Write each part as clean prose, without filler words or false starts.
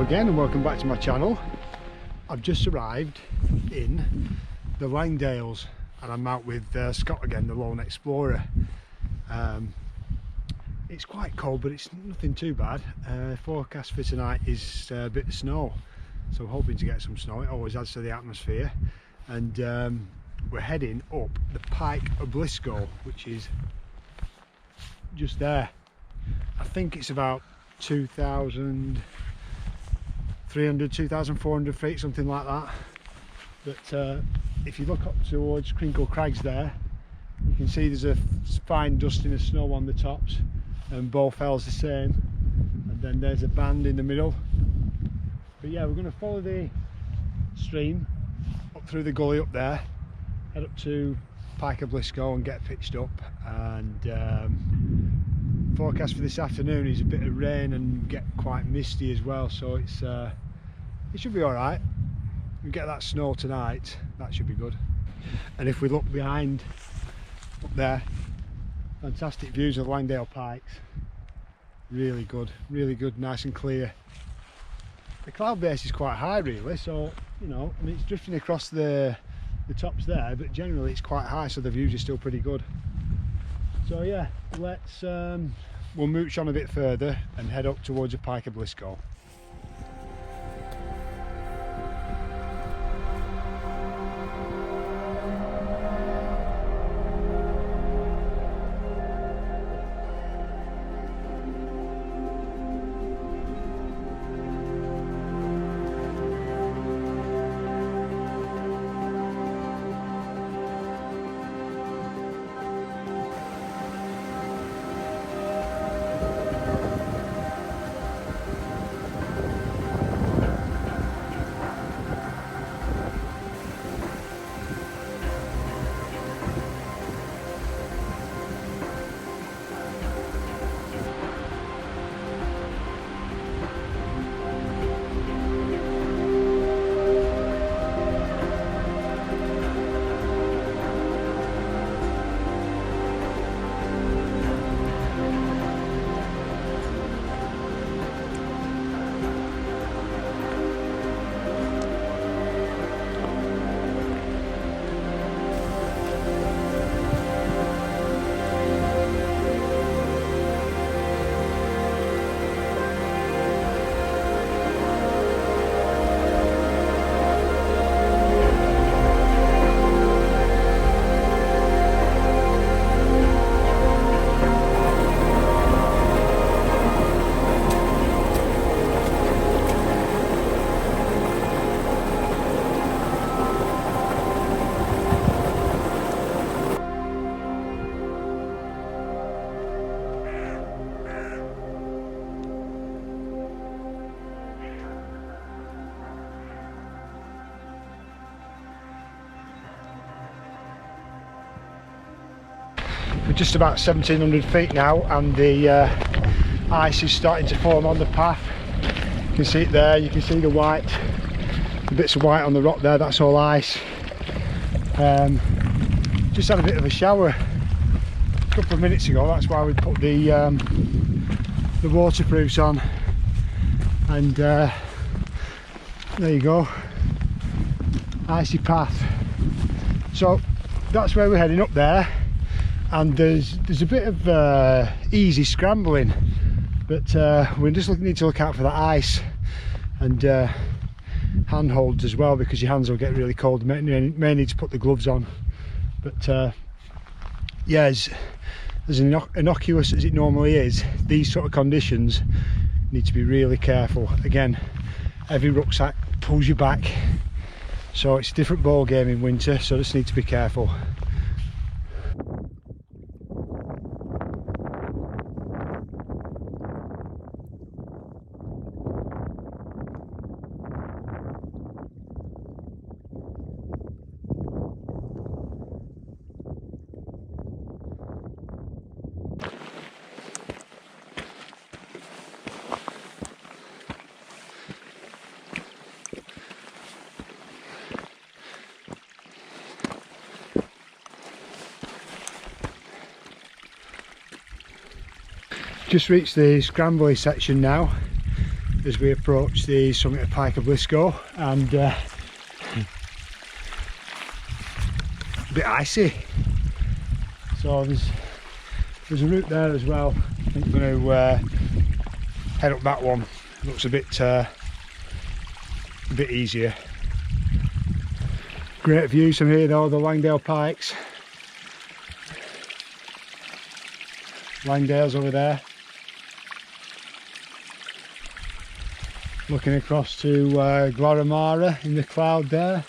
again and welcome back to my channel. I've just arrived in the Langdales and I'm out with Scott again, the lone explorer. It's quite cold but it's nothing too bad. Forecast for tonight is a bit of snow, so I'm hoping to get some snow. It always adds to the atmosphere. And we're heading up the Pike of Blisco, which is just there. I think it's about 2,300, 2,400 feet, something like that. But if you look up towards Crinkle Crags there, you can see there's a fine dusting of snow on the tops, and Bowfell's the same, and then there's a band in the middle. But yeah, we're going to follow the stream up through the gully up there, head up to Pike of Blisco and get pitched up. And forecast for this afternoon is a bit of rain and get quite misty as well, so it should be all right. We get that snow tonight, that should be good. And if we look behind up there, fantastic views of Langdale Pikes. Really good, nice and clear. The cloud base is quite high really, so you know, I mean, it's drifting across the tops there, but generally it's quite high, so the views are still pretty good. So yeah, let's we'll mooch on a bit further and head up towards the Pike of Blisco. We're just about 1,700 feet now, and the ice is starting to form on the path. You can see it there, you can see the white, the bits of white on the rock there, that's all ice. Just had a bit of a shower a couple of minutes ago, that's why we put the waterproofs on. And there you go, icy path. So that's where we're heading up there. And there's a bit of easy scrambling, but we just need to look out for that ice and handholds as well, because your hands will get really cold. You may need to put the gloves on. But yeah, as innocuous as it normally is, these sort of conditions need to be really careful. Again, every rucksack pulls you back, so it's a different ball game in winter, so just need to be careful. Just reached the scrambly section now, as we approach the summit of Pike of Blisco, and a bit icy. So there's a route there as well. I think we're going to head up that one. It looks a bit easier. Great views from here though, the Langdale Pikes. Langdale's over there. Looking across to Glaramara in the cloud there.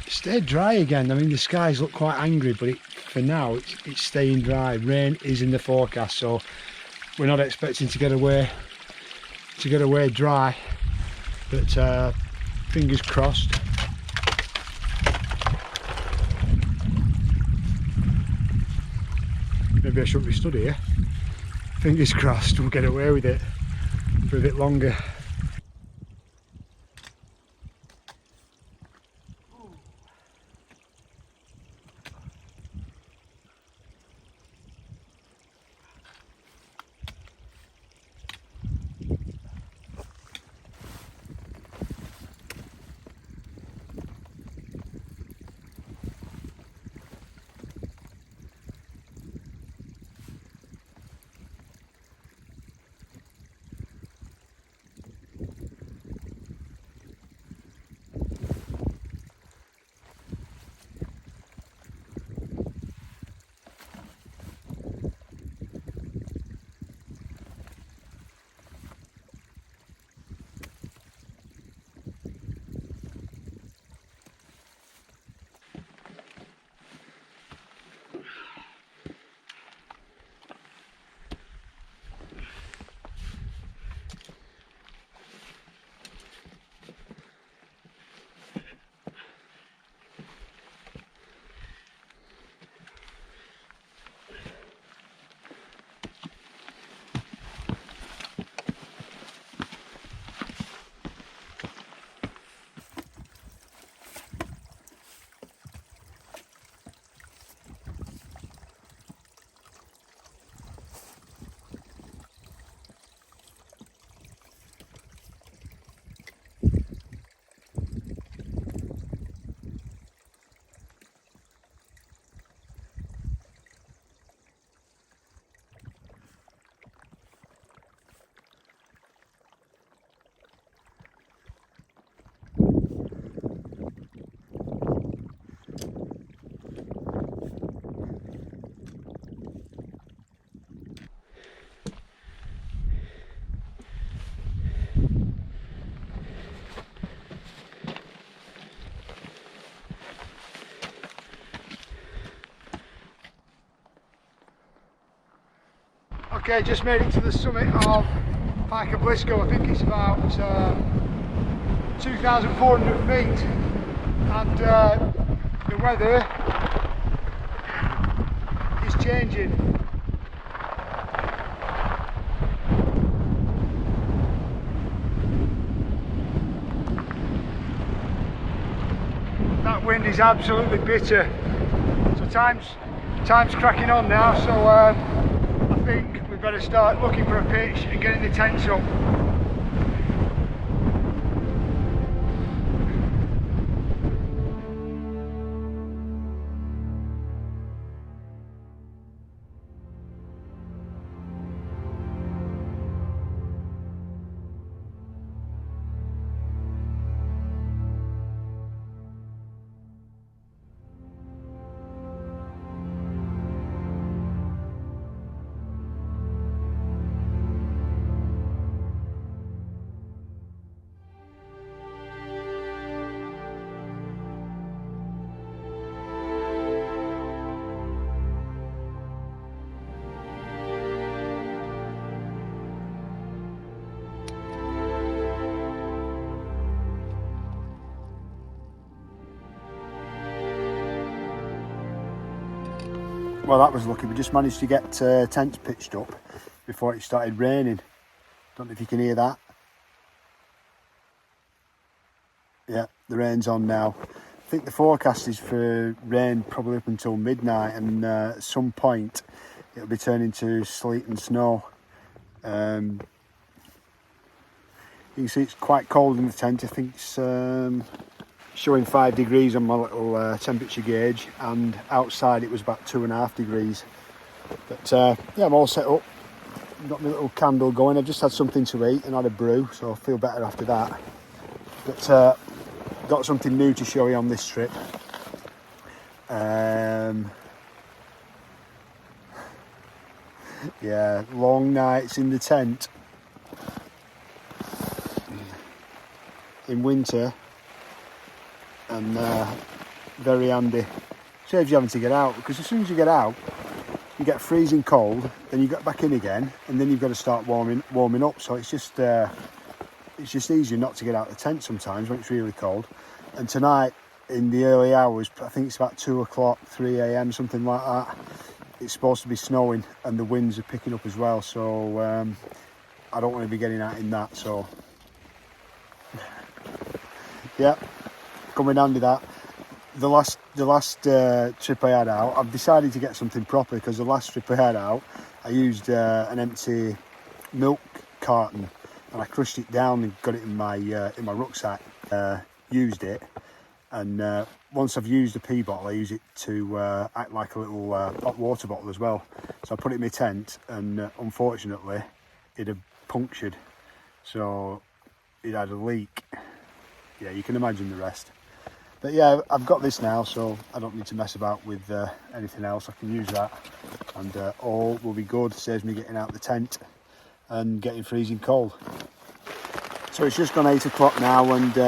Stayed dry again. I mean, the skies look quite angry, but for now it's staying dry. Rain is in the forecast, so we're not expecting to get away dry, but fingers crossed. Maybe I shouldn't be stood here. Fingers crossed we'll get away with it for a bit longer. Okay, just made it to the summit of Pike of Blisco. I think it's about 2,400 feet, and the weather is changing. That wind is absolutely bitter. So time's cracking on now, so I think we've got to start looking for a pitch and getting the tents up. Well, that was lucky. We just managed to get tents pitched up before it started raining. Don't know if you can hear that. Yeah, the rain's on now. I think the forecast is for rain probably up until midnight, and at some point it'll be turning to sleet and snow. You can see it's quite cold in the tent. I think it's showing 5 degrees on my little temperature gauge, and outside it was about 2.5 degrees. But yeah, I'm all set up. Got my little candle going. I've just had something to eat and had a brew, so I feel better after that. But got something new to show you on this trip. Yeah, long nights in the tent in winter, and very handy. Saves you having to get out, because as soon as you get out you get freezing cold, then you get back in again, and then you've got to start warming up. So it's just easier not to get out of the tent sometimes when it's really cold. And tonight in the early hours, I think it's about 2 o'clock, 3 a.m, something like that, it's supposed to be snowing and the winds are picking up as well. So I don't want to be getting out in that. So yeah, come in handy that. The last trip I had out, I've decided to get something proper, because the last trip I had out, I used an empty milk carton and I crushed it down and got it in my rucksack. Used it, and once I've used the pee bottle, I use it to act like a little hot water bottle as well. So I put it in my tent, and unfortunately it had punctured, so it had a leak. Yeah, you can imagine the rest. But yeah, I've got this now, so I don't need to mess about with anything else. I can use that, and all will be good. Saves me getting out of the tent and getting freezing cold. So it's just gone 8 o'clock now, and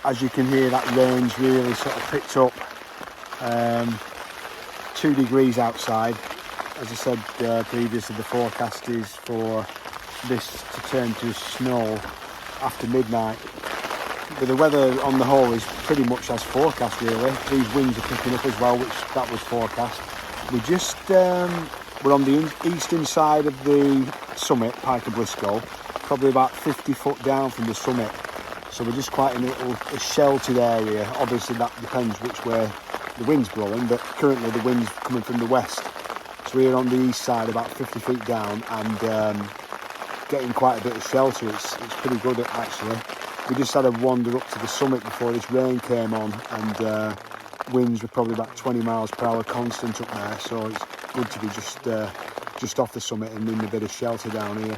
as you can hear, that rain's really sort of picked up. 2 degrees outside. As I said previously, the forecast is for this to turn to snow after midnight. But the weather on the whole is pretty much as forecast, really. These winds are picking up as well, which that was forecast. We're on the eastern side of the summit, Pike and Blisco, probably about 50 foot down from the summit. So we're just quite in a sheltered area. Obviously that depends which way the wind's blowing, but currently the wind's coming from the west. So we're on the east side, about 50 feet down, and getting quite a bit of shelter. It's pretty good, actually. We just had a wander up to the summit before this rain came on, and winds were probably about 20 miles per hour constant up there, so it's good to be just off the summit and in a bit of shelter down here.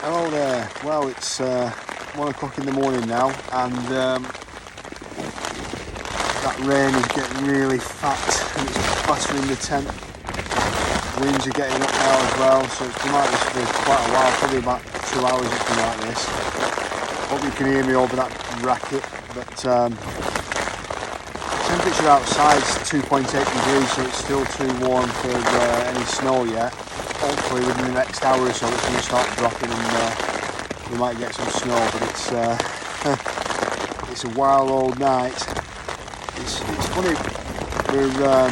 Hello there. Well, it's 1 o'clock in the morning now, and that rain is getting really fat and it's battering the tent. Winds are getting up now as well, so it's been like this for quite a while, probably about 2 hours it's been like this. Hope you can hear me over that racket, but the temperature outside is 2.8 degrees, so it's still too warm for any snow yet. Hopefully within the next hour or so it's going to start dropping, and we might get some snow, but it's a wild old night. It's funny, we're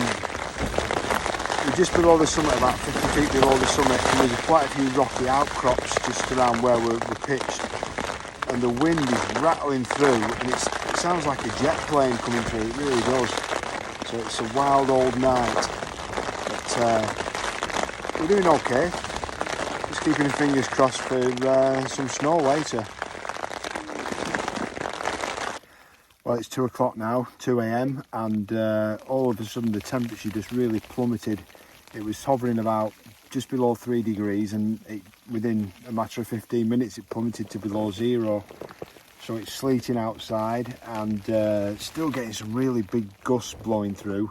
just below the summit, about 50 feet below the summit, and there's quite a few rocky outcrops just around where we're pitched. And the wind is rattling through, and it sounds like a jet plane coming through, it really does. So it's a wild old night, but we're doing okay. Just keeping the fingers crossed for some snow later. Well, it's 2 o'clock now, 2 a.m, and all of a sudden the temperature just really plummeted. It was hovering about just below 3 degrees, and within a matter of 15 minutes it plummeted to below 0. So it's sleeting outside, and still getting some really big gusts blowing through,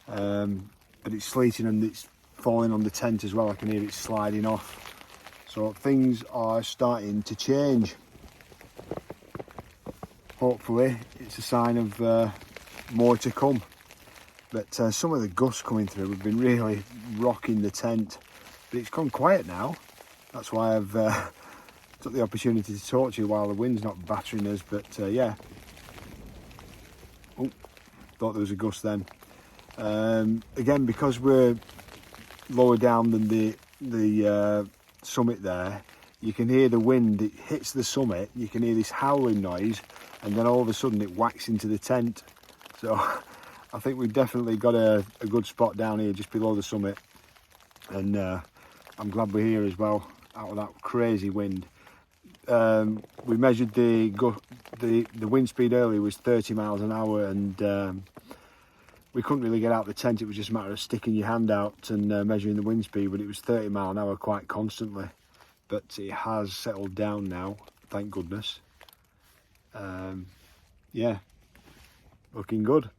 but it's sleeting and it's falling on the tent as well. I can hear it sliding off. So things are starting to change. Hopefully it's a sign of more to come. But some of the gusts coming through have been really rocking the tent. But it's gone quiet now. That's why I've took the opportunity to talk to you while the wind's not battering us. But yeah. Oh, thought there was a gust then. Again, because we're lower down than the summit there, you can hear the wind. It hits the summit. You can hear this howling noise, and then all of a sudden it whacks into the tent. So I think we've definitely got a good spot down here just below the summit. and I'm glad we're here as well, out of that crazy wind. We measured the wind speed earlier was 30 miles an hour, and we couldn't really get out the tent. It was just a matter of sticking your hand out and measuring the wind speed, but it was 30 mile an hour quite constantly. But it has settled down now, thank goodness. Yeah, looking good.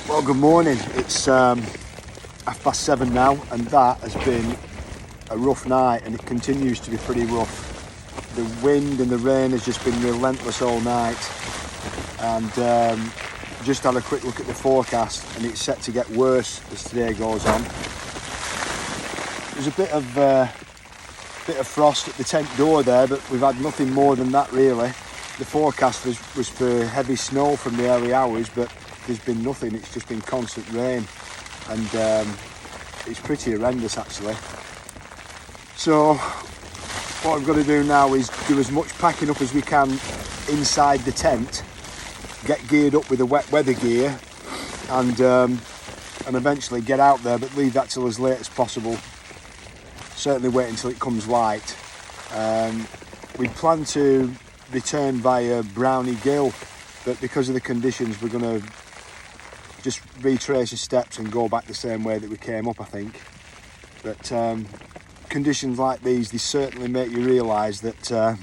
Well, good morning. It's 7:30 now, and that has been a rough night, and it continues to be pretty rough. The wind and the rain has just been relentless all night, and just had a quick look at the forecast, and it's set to get worse as today goes on. There's a bit of frost at the tent door there, but we've had nothing more than that really. The forecast was for heavy snow from the early hours, but there's been nothing. It's just been constant rain, and it's pretty horrendous actually. So what I've got to do now is do as much packing up as we can inside the tent, get geared up with the wet weather gear, and eventually get out there, but leave that till as late as possible. Certainly wait until it comes light. We plan to return via Brownie Gill, but because of the conditions we're going to just retrace the steps and go back the same way that we came up, I think. But conditions like these, they certainly make you realise that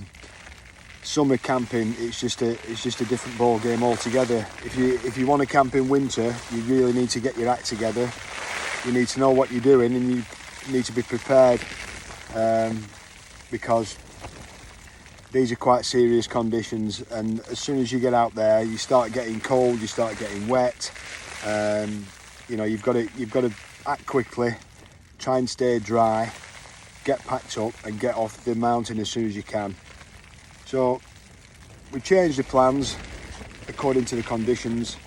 summer camping, it's just a different ball game altogether. If you want to camp in winter, you really need to get your act together. You need to know what you're doing, and you need to be prepared, because these are quite serious conditions, and as soon as you get out there you start getting cold, you start getting wet. You know, you've got to act quickly, try and stay dry, get packed up and get off the mountain as soon as you can. So we've changed the plans according to the conditions.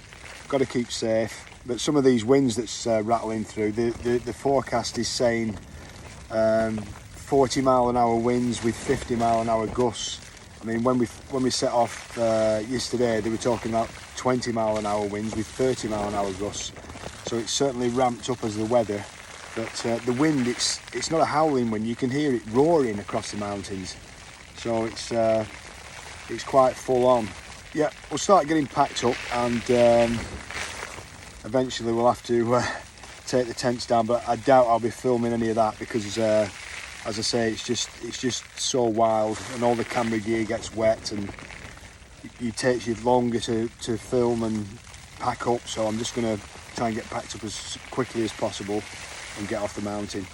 Got to keep safe, but some of these winds that's rattling through, the forecast is saying 40 mile an hour winds with 50 mile an hour gusts. I mean, when we set off yesterday, they were talking about 20 mile an hour winds with 30 mile an hour gusts. So it's certainly ramped up as the weather. But the wind, it's not a howling wind. You can hear it roaring across the mountains. So it's quite full on. Yeah, we'll start getting packed up, and eventually we'll have to take the tents down. But I doubt I'll be filming any of that because, as I say, it's just so wild, and all the camera gear gets wet, and it takes you longer to film and pack up. So I'm just going to try and get packed up as quickly as possible and get off the mountain.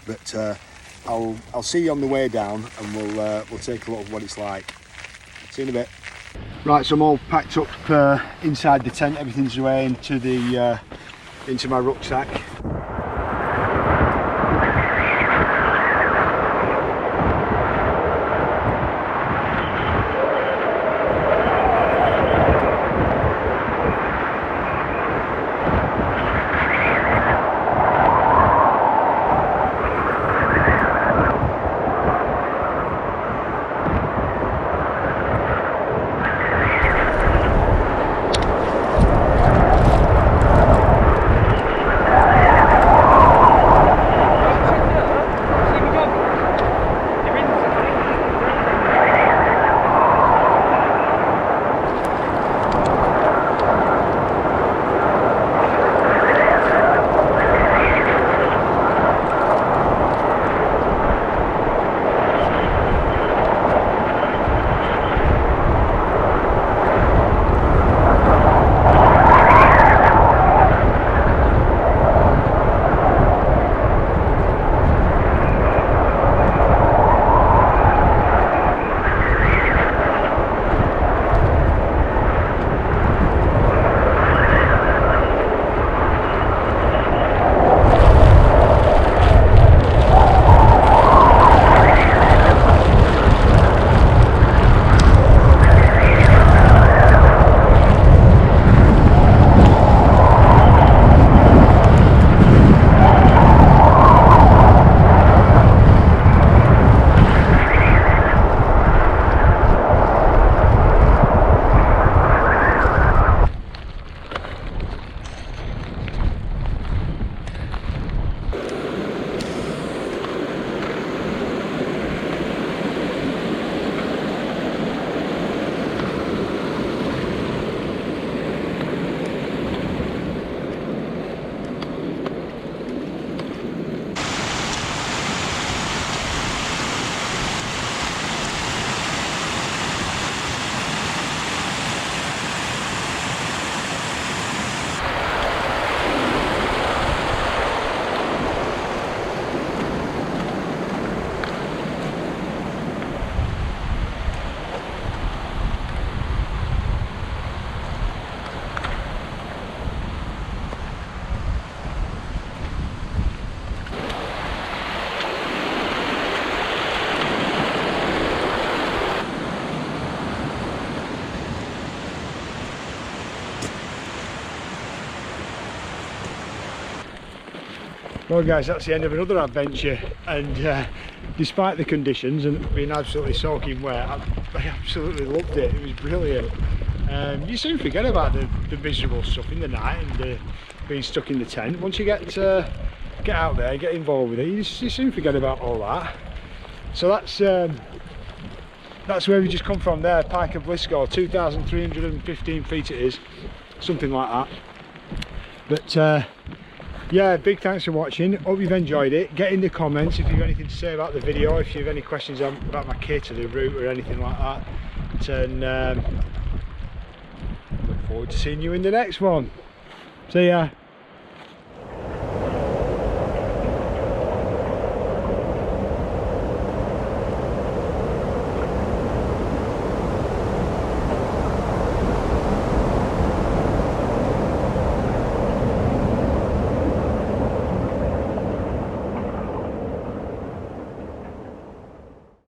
But I'll see you on the way down, and we'll take a look at what it's like. See you in a bit. Right, so I'm all packed up inside the tent. Everything's away into my rucksack. Well guys, that's the end of another adventure, and despite the conditions and being absolutely soaking wet, I absolutely loved it. It was brilliant. You soon forget about the miserable stuff in the night and being stuck in the tent. Once you get out there, get involved with it, you soon forget about all that. So that's where we just come from there, Pike of Blisco, 2,315 feet it is, something like that. But yeah, big thanks for watching. Hope you've enjoyed it. Get in the comments if you've anything to say about the video, if you have any questions about my kit or the route or anything like that. And look forward to seeing you in the next one. See ya.